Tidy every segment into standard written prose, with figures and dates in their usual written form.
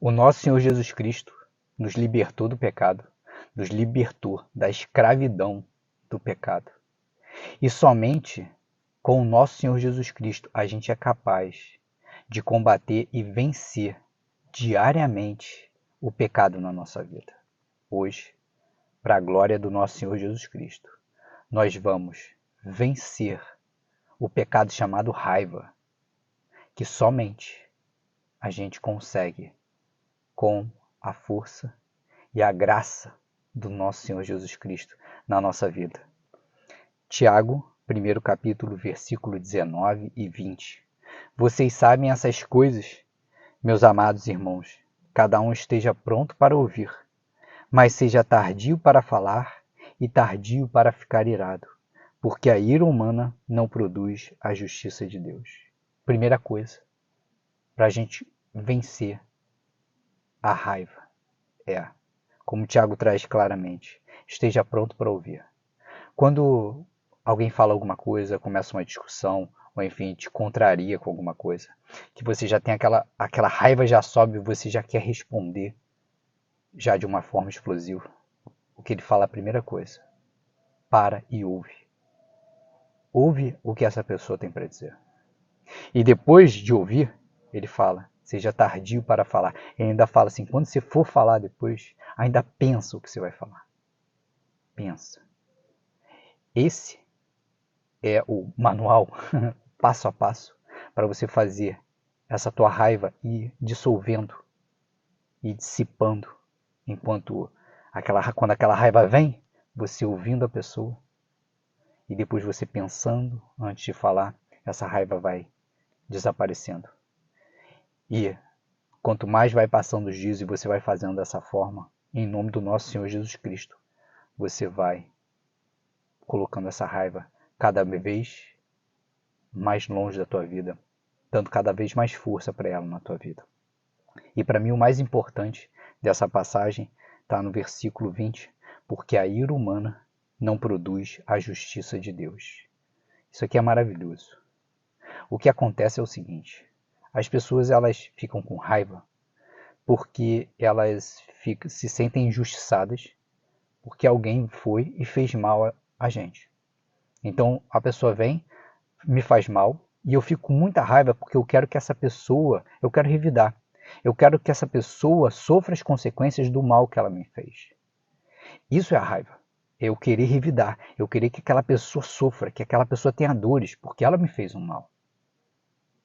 O nosso Senhor Jesus Cristo nos libertou do pecado, nos libertou da escravidão do pecado. E somente com o nosso Senhor Jesus Cristo a gente é capaz de combater e vencer diariamente o pecado na nossa vida. Hoje, para a glória do nosso Senhor Jesus Cristo, nós vamos vencer o pecado chamado raiva, que somente a gente consegue com a força e a graça do nosso Senhor Jesus Cristo na nossa vida. Tiago, 1º capítulo, versículo 19 e 20. Vocês sabem essas coisas, meus amados irmãos. Cada um esteja pronto para ouvir, mas seja tardio para falar e tardio para ficar irado, porque a ira humana não produz a justiça de Deus. Primeira coisa, para a gente vencer a raiva é, como Tiago traz claramente, esteja pronto para ouvir. Quando alguém fala alguma coisa, começa uma discussão, ou enfim, te contraria com alguma coisa, que você já tem aquela raiva já sobe, você já quer responder, já de uma forma explosiva. O que ele fala é a primeira coisa, para e ouve. Ouve o que essa pessoa tem para dizer. E depois de ouvir, ele fala, seja tardio para falar. Ele ainda fala assim, quando você for falar depois, ainda pensa o que você vai falar. Pensa. Esse é o manual, passo a passo, para você fazer essa tua raiva ir dissolvendo e dissipando. Enquanto quando aquela raiva vem, você ouvindo a pessoa e depois você pensando antes de falar, essa raiva vai desaparecendo. E quanto mais vai passando os dias e você vai fazendo dessa forma, em nome do nosso Senhor Jesus Cristo, você vai colocando essa raiva cada vez mais longe da tua vida, dando cada vez mais força para ela na tua vida. E para mim o mais importante dessa passagem está no versículo 20, porque a ira humana não produz a justiça de Deus. Isso aqui é maravilhoso. O que acontece é o seguinte, as pessoas elas ficam com raiva porque elas se sentem injustiçadas porque alguém foi e fez mal a gente. Então a pessoa vem, me faz mal e eu fico com muita raiva porque eu quero que essa pessoa, eu quero revidar. Eu quero que essa pessoa sofra as consequências do mal que ela me fez. Isso é a raiva. Eu querer revidar, eu querer que aquela pessoa sofra, que aquela pessoa tenha dores porque ela me fez um mal.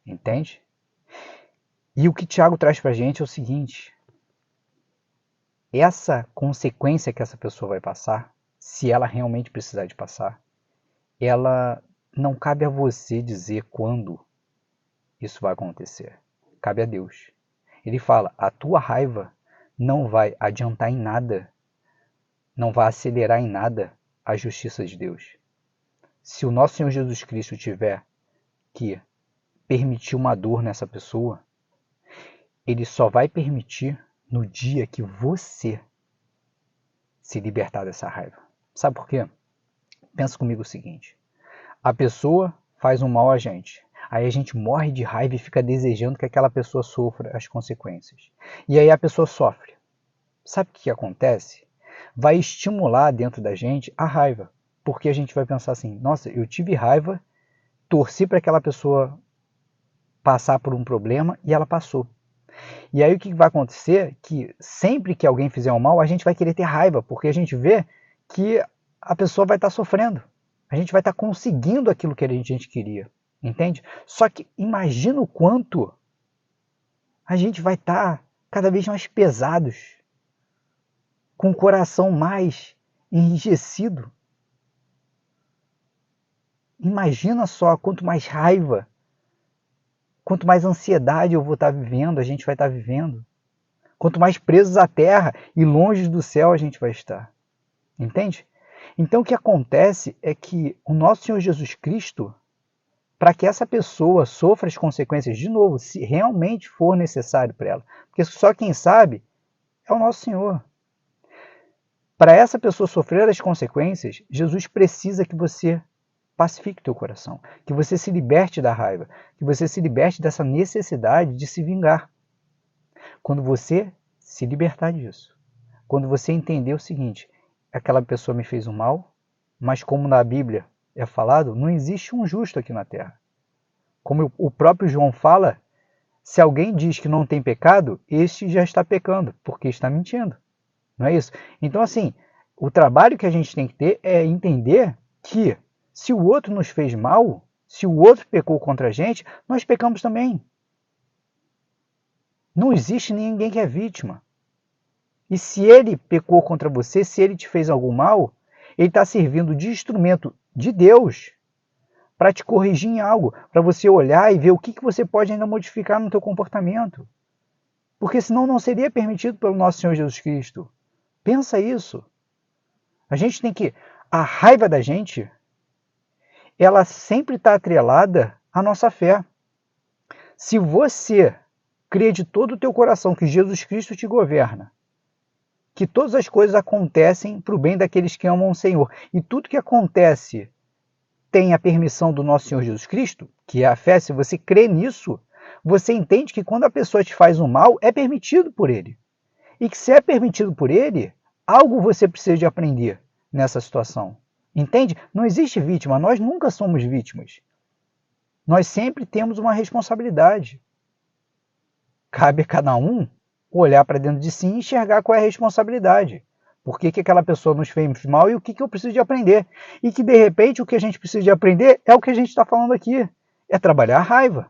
Entende? E o que Tiago traz para a gente é o seguinte, essa consequência que essa pessoa vai passar, se ela realmente precisar de passar, ela não cabe a você dizer quando isso vai acontecer. Cabe a Deus. Ele fala, a tua raiva não vai adiantar em nada, não vai acelerar em nada a justiça de Deus. Se o nosso Senhor Jesus Cristo tiver que permitir uma dor nessa pessoa, ele só vai permitir no dia que você se libertar dessa raiva. Sabe por quê? Pensa comigo o seguinte, a pessoa faz um mal a gente, aí a gente morre de raiva e fica desejando que aquela pessoa sofra as consequências. E aí a pessoa sofre. Sabe o que acontece? Vai estimular dentro da gente a raiva, porque a gente vai pensar assim, nossa, eu tive raiva, torci para aquela pessoa passar por um problema e ela passou. E aí o que vai acontecer? Que sempre que alguém fizer um mal, a gente vai querer ter raiva, porque a gente vê que a pessoa vai estar sofrendo. A gente vai estar conseguindo aquilo que a gente queria, entende? Só que imagina o quanto a gente vai estar cada vez mais pesados, com o coração mais enrijecido. Imagina só, quanto mais raiva, quanto mais ansiedade eu vou estar vivendo, a gente vai estar vivendo. Quanto mais presos à terra e longe do céu a gente vai estar. Entende? Então o que acontece é que o nosso Senhor Jesus Cristo, para que essa pessoa sofra as consequências de novo, se realmente for necessário para ela, porque só quem sabe é o nosso Senhor. Para essa pessoa sofrer as consequências, Jesus precisa que você pacifique teu coração, que você se liberte da raiva, que você se liberte dessa necessidade de se vingar. quando você se libertar disso. Quando você entender o seguinte, aquela pessoa me fez um mal, mas como na Bíblia é falado, não existe um justo aqui na terra. Como o próprio João fala, se alguém diz que não tem pecado, este já está pecando, porque está mentindo. Não é isso? Então, assim, o trabalho que a gente tem que ter é entender que se o outro nos fez mal, se o outro pecou contra a gente, nós pecamos também. Não existe ninguém que é vítima. E se ele pecou contra você, se ele te fez algum mal, ele está servindo de instrumento de Deus para te corrigir em algo, para você olhar e ver o que você pode ainda modificar no teu comportamento. Porque senão não seria permitido pelo nosso Senhor Jesus Cristo. Pensa isso. A gente tem que... A raiva da gente, ela sempre está atrelada à nossa fé. Se você crê de todo o teu coração que Jesus Cristo te governa, que todas as coisas acontecem para o bem daqueles que amam o Senhor, e tudo que acontece tem a permissão do nosso Senhor Jesus Cristo, que é a fé, se você crê nisso, você entende que quando a pessoa te faz um mal, é permitido por ele. E que se é permitido por ele, algo você precisa de aprender nessa situação. Entende? Não existe vítima, nós nunca somos vítimas. Nós sempre temos uma responsabilidade. Cabe a cada um olhar para dentro de si e enxergar qual é a responsabilidade. Por que aquela pessoa nos fez mal e o que eu preciso de aprender. E que, de repente, o que a gente precisa de aprender é o que a gente está falando aqui. É trabalhar a raiva.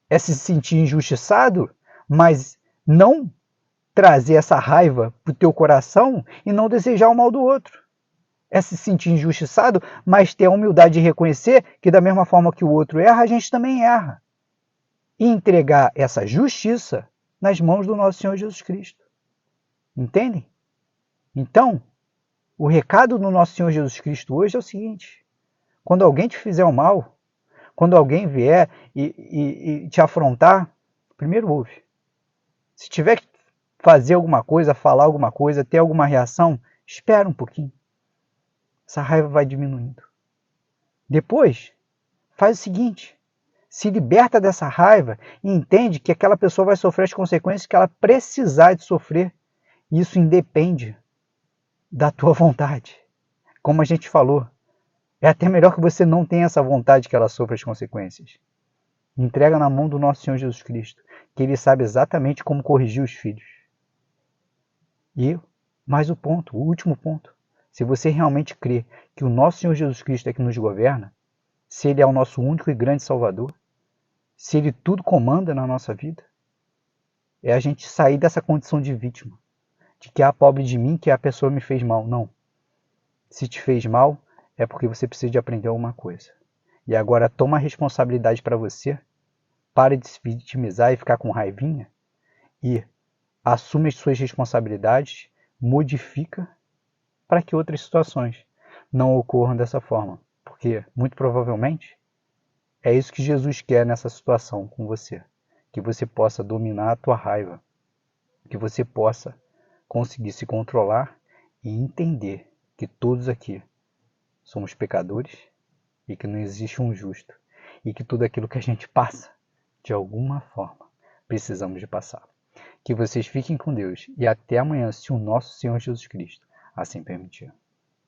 É se sentir injustiçado, mas não trazer essa raiva para o teu coração e não desejar o mal do outro. É se sentir injustiçado, mas ter a humildade de reconhecer que da mesma forma que o outro erra, a gente também erra. E entregar essa justiça nas mãos do nosso Senhor Jesus Cristo. Entendem? Então, o recado do nosso Senhor Jesus Cristo hoje é o seguinte: quando alguém te fizer o mal, quando alguém vier e te afrontar, primeiro ouve. Se tiver que fazer alguma coisa, falar alguma coisa, ter alguma reação, espera um pouquinho. Essa raiva vai diminuindo. Depois, faz o seguinte: se liberta dessa raiva e entende que aquela pessoa vai sofrer as consequências que ela precisar de sofrer. Isso independe da tua vontade. Como a gente falou, é até melhor que você não tenha essa vontade que ela sofra as consequências. Entrega na mão do nosso Senhor Jesus Cristo, que Ele sabe exatamente como corrigir os filhos. E mais o último ponto. Se você realmente crê que o nosso Senhor Jesus Cristo é que nos governa, se Ele é o nosso único e grande Salvador, se Ele tudo comanda na nossa vida, é a gente sair dessa condição de vítima, de que pobre de mim, que a pessoa me fez mal. Não. Se te fez mal, é porque você precisa de aprender alguma coisa. E agora toma a responsabilidade para você, para de se vitimizar e ficar com raivinha, e assume as suas responsabilidades, modifica para que outras situações não ocorram dessa forma. Porque, muito provavelmente, é isso que Jesus quer nessa situação com você. Que você possa dominar a tua raiva. Que você possa conseguir se controlar e entender que todos aqui somos pecadores e que não existe um justo. E que tudo aquilo que a gente passa, de alguma forma, precisamos de passar. Que vocês fiquem com Deus e até amanhã, se o nosso Senhor Jesus Cristo assim permitir.